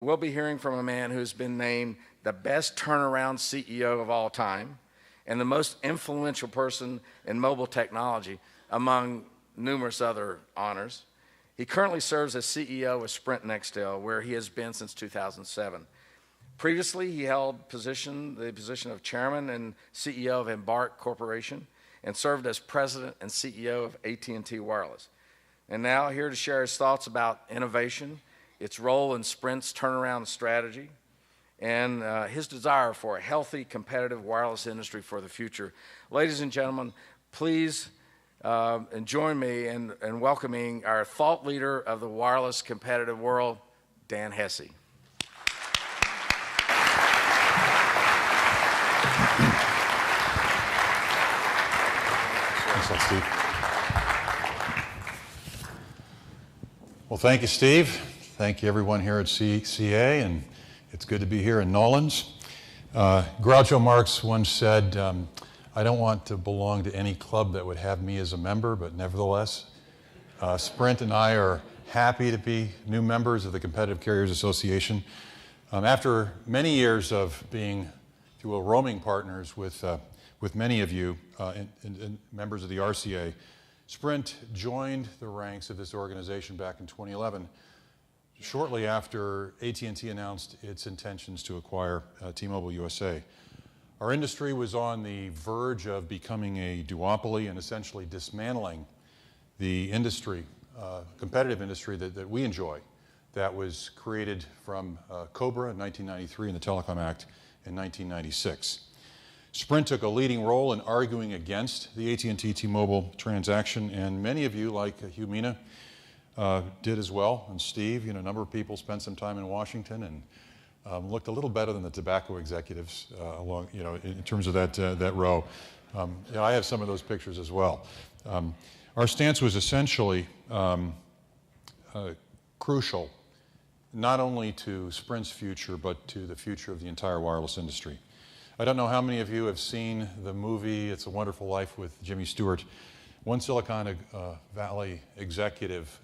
We'll be hearing from a man who's been named the best turnaround CEO of all time and the most influential person in mobile technology, among numerous other honors. He currently serves as CEO of Sprint and CCA, where he has been since 2007. Previously, he held the position of chairman and CEO of Embark Corporation and served as president and CEO of AT&T Wireless. And now here to share his thoughts about innovation, its role in Sprint's turnaround strategy, and his desire for a healthy, competitive wireless industry for the future. Ladies and gentlemen, please join me in welcoming our thought leader of the wireless competitive world, Dan Hesse. Thanks, Steve. Well, thank you, Steve. Thank you, everyone here at CCA, and it's good to be here in Nolans. Groucho Marx once said, I don't want to belong to any club that would have me as a member, but nevertheless, Sprint and I are happy to be new members of the Competitive Carriers Association. After many years of being, if you will, roaming partners with many of you and members of the RCA, Sprint joined the ranks of this organization back in 2011, shortly after AT&T announced its intentions to acquire T-Mobile USA. Our industry was on the verge of becoming a duopoly and essentially dismantling the industry, competitive industry that we enjoy, that was created from COBRA in 1993 and the Telecom Act in 1996. Sprint took a leading role in arguing against the AT&T T-Mobile transaction, and many of you, like Humina, did as well, and Steve, a number of people spent some time in Washington and looked a little better than the tobacco executives in terms of that row. I have some of those pictures as well. Our stance was essentially crucial, not only to Sprint's future, but to the future of the entire wireless industry. I don't know how many of you have seen the movie It's a Wonderful Life with Jimmy Stewart. One Silicon Valley executive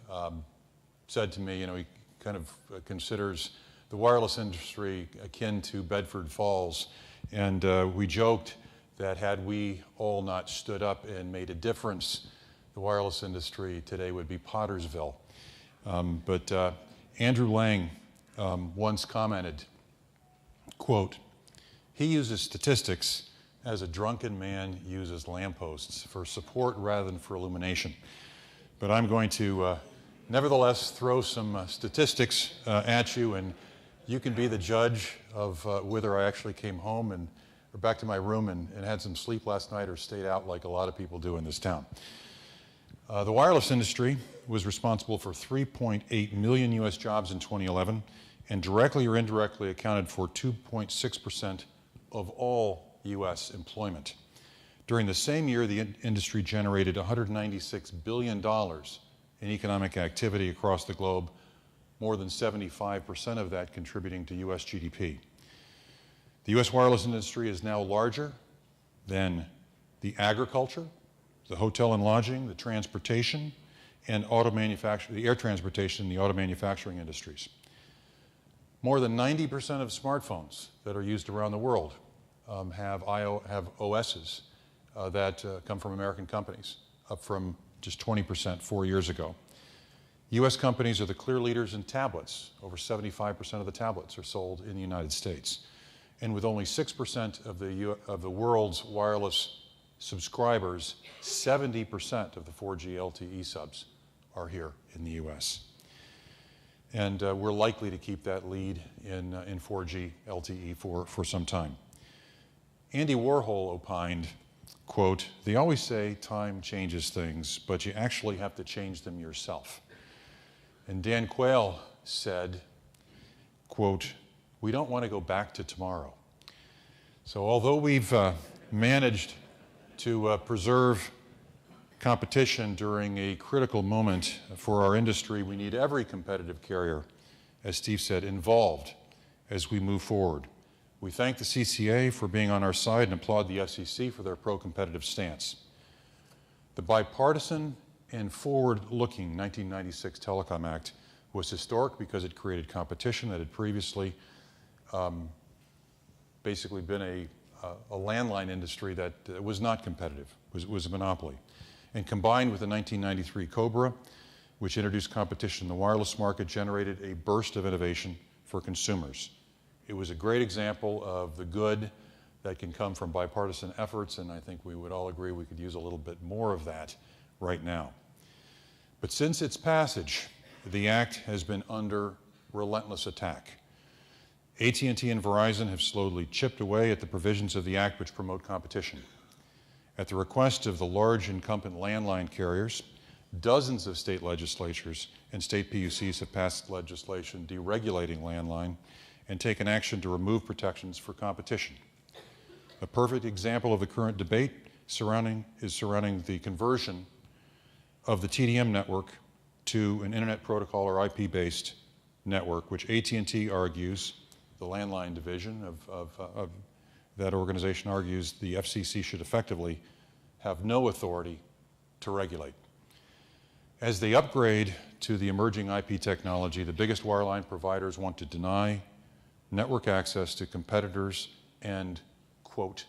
said to me, he kind of considers the wireless industry akin to Bedford Falls, and we joked that had we all not stood up and made a difference, the wireless industry today would be Pottersville. But Andrew Lang once commented, quote, "He uses statistics as a drunken man uses lampposts, for support rather than for illumination." But I'm going to nevertheless throw some statistics at you, and you can be the judge of whether I actually came home or back to my room and had some sleep last night or stayed out like a lot of people do in this town. The wireless industry was responsible for 3.8 million U.S. jobs in 2011, and directly or indirectly accounted for 2.6% of all U.S. employment. During the same year, the industry generated $196 billion in economic activity across the globe, more than 75% of that contributing to U.S. GDP. The U.S. wireless industry is now larger than the agriculture, the hotel and lodging, the transportation, and auto manufacturing, the air transportation, and the auto manufacturing industries. More than 90% of smartphones that are used around the world have OSs that come from American companies, up from just 20% 4 years ago. U.S. companies are the clear leaders in tablets. Over 75% of the tablets are sold in the United States. And with only 6% of the world's wireless subscribers, 70% of the 4G LTE subs are here in the U.S. And we're likely to keep that lead in 4G LTE for some time. Andy Warhol opined, quote, "They always say time changes things, but you actually have to change them yourself." And Dan Quayle said, quote, "We don't want to go back to tomorrow." So although we've managed to preserve competition during a critical moment for our industry, we need every competitive carrier, as Steve said, involved as we move forward. We thank the CCA for being on our side and applaud the FCC for their pro-competitive stance. The bipartisan and forward-looking 1996 Telecom Act was historic because it created competition that had previously basically been a landline industry that was not competitive, was a monopoly. And combined with the 1993 COBRA, which introduced competition in the wireless market, generated a burst of innovation for consumers. It was a great example of the good that can come from bipartisan efforts, and I think we would all agree we could use a little bit more of that right now. But since its passage, the Act has been under relentless attack. AT&T and Verizon have slowly chipped away at the provisions of the Act which promote competition. At the request of the large incumbent landline carriers, dozens of state legislatures and state PUCs have passed legislation deregulating landline and taken action to remove protections for competition. A perfect example of the current debate surrounding the conversion of the TDM network to an Internet Protocol or IP-based network, which AT&T argues, the landline division of that organization argues the FCC should effectively have no authority to regulate. As they upgrade to the emerging IP technology, the biggest wireline providers want to deny network access to competitors and, quote,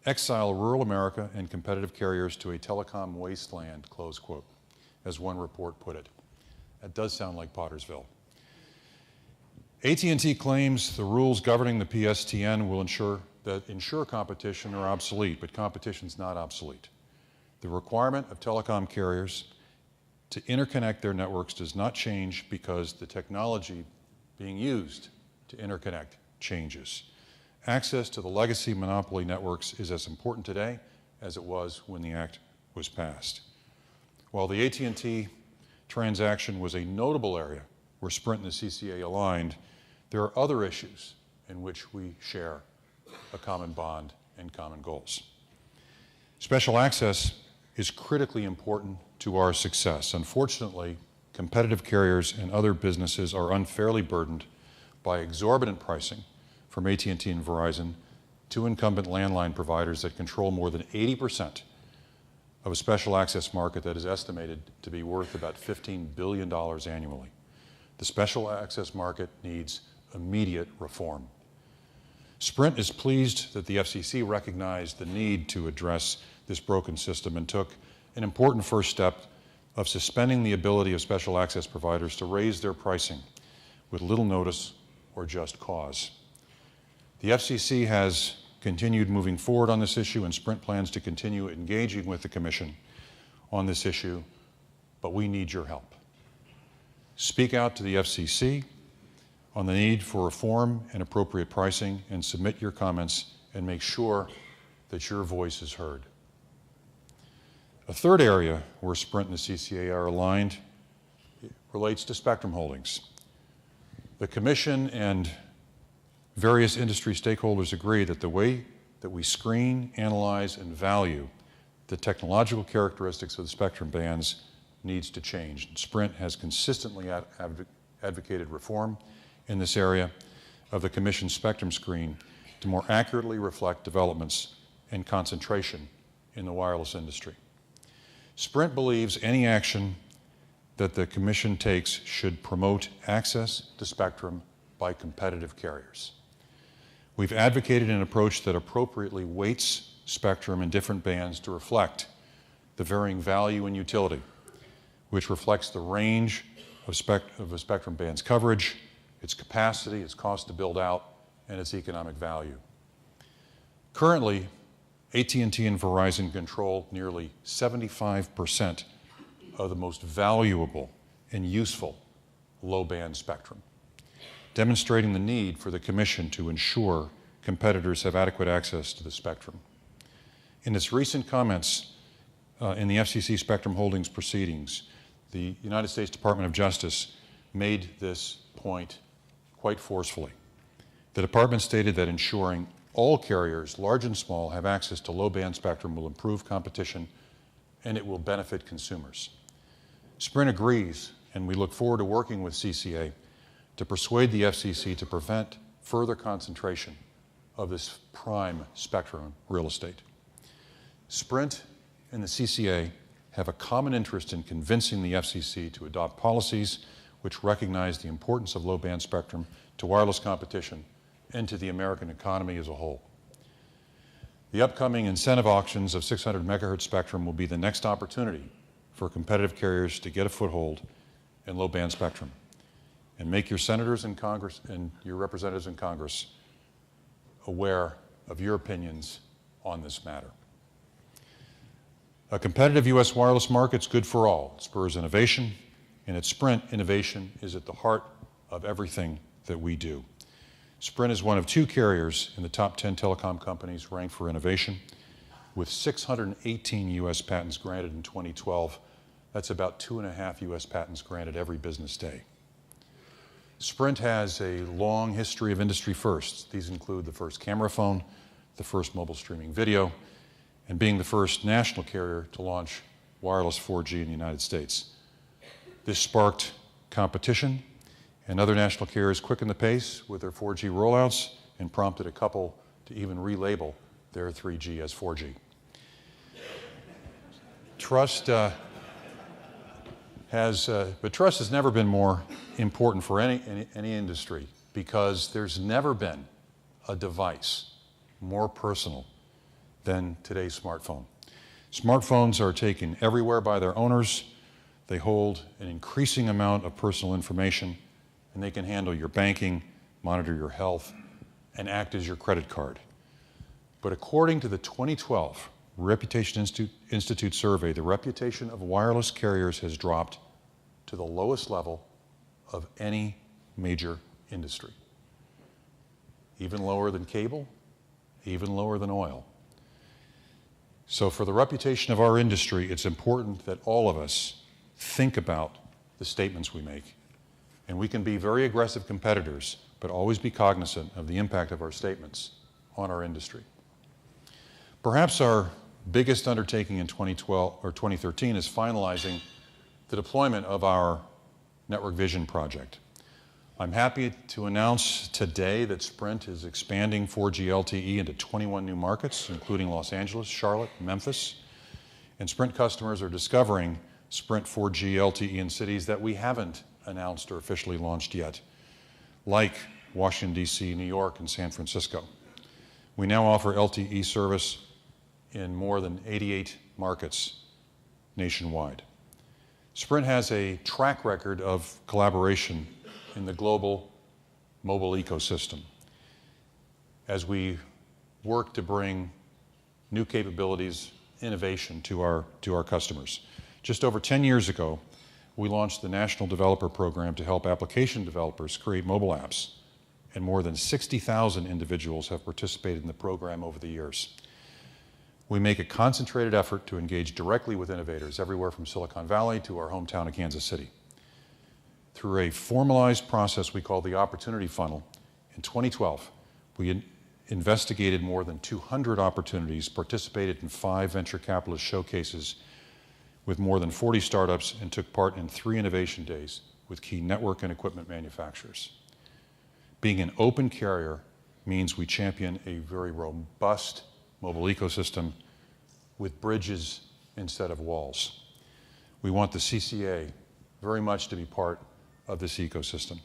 exile rural America and competitive carriers to a telecom wasteland, close quote, as one report put it. That does sound like Pottersville. AT&T claims the rules governing the PSTN will ensure competition are obsolete, but competition's not obsolete. The requirement of telecom carriers to interconnect their networks does not change because the technology being used to interconnect changes. Access to the legacy monopoly networks is as important today as it was when the Act was passed. While the AT&T transaction was a notable area where Sprint and the CCA aligned, there are other issues in which we share a common bond and common goals. Special access is critically important to our success. Unfortunately, competitive carriers and other businesses are unfairly burdened by exorbitant pricing from AT&T and Verizon to incumbent landline providers that control more than 80% of a special access market that is estimated to be worth about $15 billion annually. The special access market needs immediate reform. Sprint is pleased that the FCC recognized the need to address this broken system and took an important first step of suspending the ability of special access providers to raise their pricing with little notice or just cause. The FCC has continued moving forward on this issue, and Sprint plans to continue engaging with the Commission on this issue, but we need your help. Speak out to the FCC on the need for reform and appropriate pricing, and submit your comments and make sure that your voice is heard. A third area where Sprint and the CCA are aligned relates to spectrum holdings. The Commission and various industry stakeholders agree that the way that we screen, analyze, and value the technological characteristics of the spectrum bands needs to change. Sprint has consistently advocated reform in this area of the Commission's spectrum screen to more accurately reflect developments and concentration in the wireless industry. Sprint believes any action that the Commission takes should promote access to spectrum by competitive carriers. We've advocated an approach that appropriately weights spectrum in different bands to reflect the varying value and utility, which reflects the range of a spectrum band's coverage, its capacity, its cost to build out, and its economic value. Currently, AT&T and Verizon control nearly 75% of the most valuable and useful low-band spectrum, demonstrating the need for the Commission to ensure competitors have adequate access to the spectrum. In its recent comments in the FCC spectrum holdings proceedings, the United States Department of Justice made this point quite forcefully. The department stated that ensuring all carriers, large and small, have access to low-band spectrum will improve competition and it will benefit consumers. Sprint agrees, and we look forward to working with CCA to persuade the FCC to prevent further concentration of this prime spectrum real estate. Sprint and the CCA have a common interest in convincing the FCC to adopt policies which recognize the importance of low-band spectrum to wireless competition and to the American economy as a whole. The upcoming incentive auctions of 600 megahertz spectrum will be the next opportunity for competitive carriers to get a foothold in low-band spectrum and make your senators in Congress and your representatives in Congress aware of your opinions on this matter. A competitive U.S. wireless market is good for all. It spurs innovation, and at Sprint, innovation is at the heart of everything that we do. Sprint is one of 2 carriers in the top 10 telecom companies ranked for innovation, with 618 U.S. patents granted in 2012. That's about 2.5 U.S. patents granted every business day. Sprint has a long history of industry firsts. These include the first camera phone, the first mobile streaming video, and being the first national carrier to launch wireless 4G in the United States. This sparked competition, and other national carriers quickened the pace with their 4G rollouts and prompted a couple to even relabel their 3G as 4G. Trust has never been more important for any industry, because there's never been a device more personal than today's smartphone. Smartphones are taken everywhere by their owners. They hold an increasing amount of personal information, and they can handle your banking, monitor your health, and act as your credit card. But according to the 2012 Reputation Institute survey, the reputation of wireless carriers has dropped to the lowest level of any major industry. Even lower than cable, even lower than oil. So for the reputation of our industry, it's important that all of us think about the statements we make. And we can be very aggressive competitors, but always be cognizant of the impact of our statements on our industry. Perhaps our biggest undertaking in 2012 or 2013 is finalizing the deployment of our Network Vision project. I'm happy to announce today that Sprint is expanding 4G LTE into 21 new markets, including Los Angeles, Charlotte, Memphis. And Sprint customers are discovering Sprint 4G LTE in cities that we haven't announced or officially launched yet, like Washington, D.C., New York, and San Francisco. We now offer LTE service in more than 88 markets nationwide. Sprint has a track record of collaboration in the global mobile ecosystem as we work to bring new capabilities, innovation to our customers. Just over 10 years ago, we launched the National Developer Program to help application developers create mobile apps, and more than 60,000 individuals have participated in the program over the years. We make a concentrated effort to engage directly with innovators everywhere from Silicon Valley to our hometown of Kansas City. Through a formalized process we call the Opportunity Funnel, in 2012, we investigated more than 200 opportunities, participated in 5 venture capitalist showcases with more than 40 startups, and took part in 3 innovation days with key network and equipment manufacturers. Being an open carrier means we champion a very robust mobile ecosystem with bridges instead of walls. We want the CCA very much to be part of this ecosystem.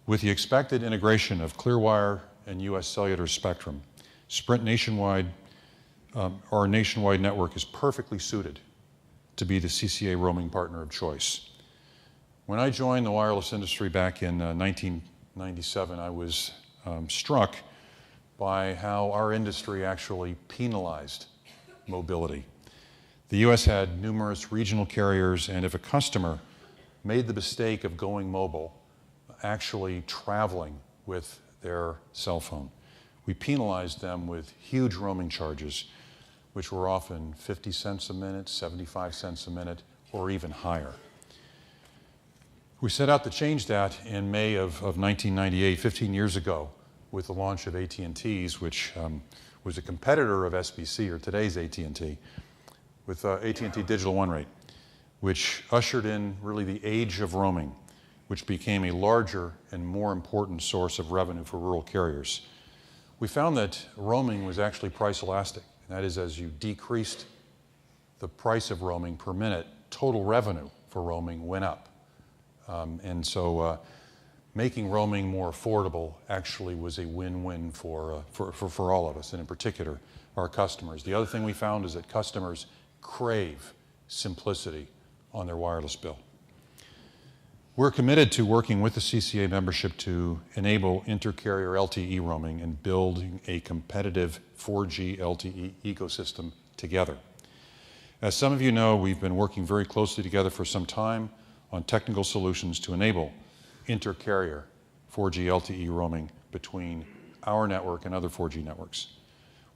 With the expected integration of Clearwire and U.S. cellular spectrum, Sprint nationwide, our nationwide network is perfectly suited to be the CCA roaming partner of choice. When I joined the wireless industry back in 1997, I was struck by how our industry actually penalized mobility. The U.S. had numerous regional carriers, and if a customer made the mistake of going mobile, actually traveling with their cell phone, we penalized them with huge roaming charges, which were often 50 cents a minute, 75 cents a minute, or even higher. We set out to change that in May of 1998, 15 years ago, with the launch of AT&T's, which was a competitor of SBC, or today's AT&T, with AT&T Digital One Rate, which ushered in really the age of roaming, which became a larger and more important source of revenue for rural carriers. We found that roaming was actually price elastic. That is, as you decreased the price of roaming per minute, total revenue for roaming went up And so making roaming more affordable actually was a win-win for all of us, and in particular, our customers. The other thing we found is that customers crave simplicity on their wireless bill. We're committed to working with the CCA membership to enable inter-carrier LTE roaming and building a competitive 4G LTE ecosystem together. As some of you know, we've been working very closely together for some time on technical solutions to enable inter-carrier 4G LTE roaming between our network and other 4G networks.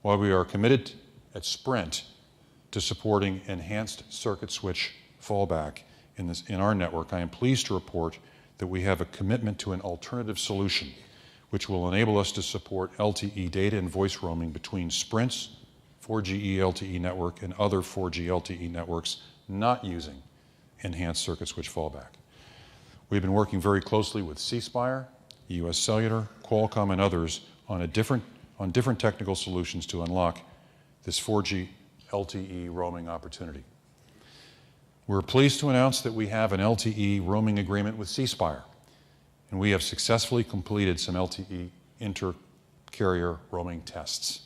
While we are committed at Sprint to supporting enhanced circuit switch fallback in our network, I am pleased to report that we have a commitment to an alternative solution which will enable us to support LTE data and voice roaming between Sprint's 4G LTE network and other 4G LTE networks not using enhanced circuit switch fallback. We've been working very closely with C Spire, US Cellular, Qualcomm, and others on different technical solutions to unlock this 4G LTE roaming opportunity. We're pleased to announce that we have an LTE roaming agreement with C Spire, and we have successfully completed some LTE inter-carrier roaming tests.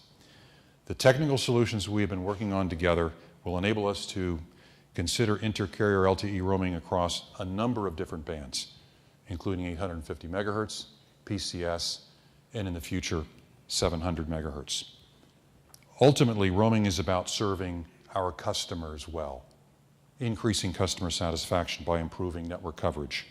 The technical solutions we have been working on together will enable us to consider inter-carrier LTE roaming across a number of different bands, including 850 megahertz, PCS, and in the future, 700 megahertz. Ultimately, roaming is about serving our customers well, increasing customer satisfaction by improving network coverage.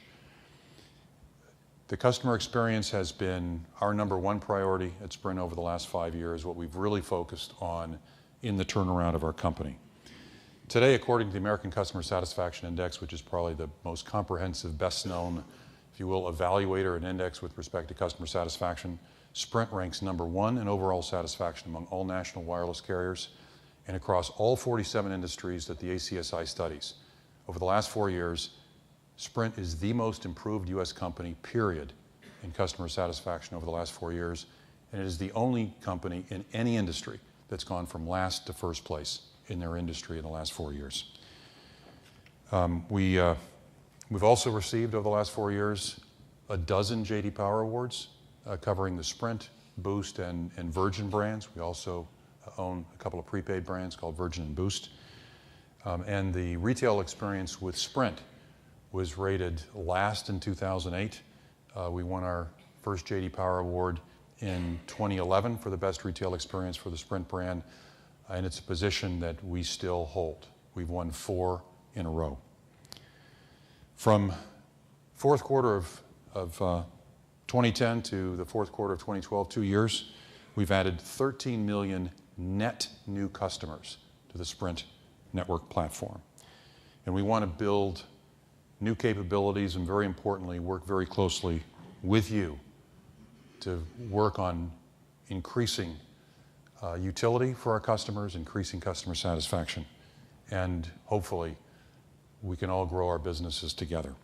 The customer experience has been our #1 priority at Sprint over the last 5 years, what we've really focused on in the turnaround of our company. Today, according to the American Customer Satisfaction Index, which is probably the most comprehensive, best known, if you will, evaluator and index with respect to customer satisfaction, Sprint ranks #1 in overall satisfaction among all national wireless carriers and across all 47 industries that the ACSI studies. Over the last 4 years, Sprint is the most improved U.S. company, period, in customer satisfaction over the last 4 years, and it is the only company in any industry that's gone from last to first place in their industry in the last 4 years. We've also received over the last 4 years a dozen J.D. Power Awards covering the Sprint, Boost, and Virgin brands. We also own a couple of prepaid brands called Virgin and Boost. And the retail experience with Sprint was rated last in 2008. We won our first J.D. Power Award in 2011 for the best retail experience for the Sprint brand, and it's a position that we still hold. We've won 4 in a row. From fourth quarter of 2010 to the fourth quarter of 2012, 2 years, we've added 13 million net new customers to the Sprint network platform. And we want to build new capabilities and, very importantly, work very closely with you to work on increasing utility for our customers, increasing customer satisfaction, and hopefully we can all grow our businesses together.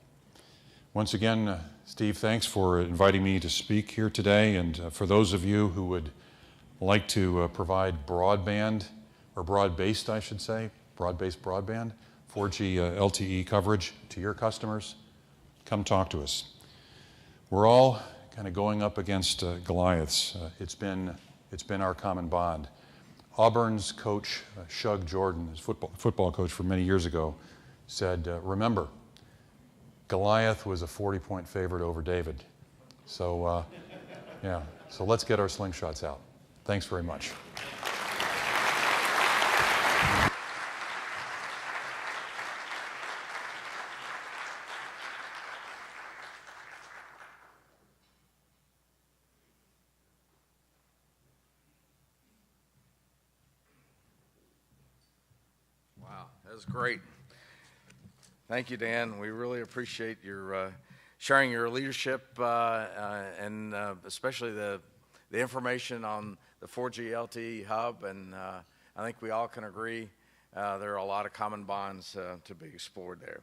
Once again, Steve, thanks for inviting me to speak here today, and for those of you who would like to provide broadband, or broad-based, I should say, broad-based broadband, 4G LTE coverage to your customers, come talk to us. We're all kind of going up against Goliaths. It's been our common bond. Auburn's coach, Shug Jordan, his football coach from many years ago, said, remember, Goliath was a 40-point favorite over David. So, so let's get our slingshots out. Thanks very much. Wow, that was great. Thank you, Dan. We really appreciate your sharing your leadership and especially the information on the 4G LTE hub. And I think we all can agree there are a lot of common bonds to be explored there.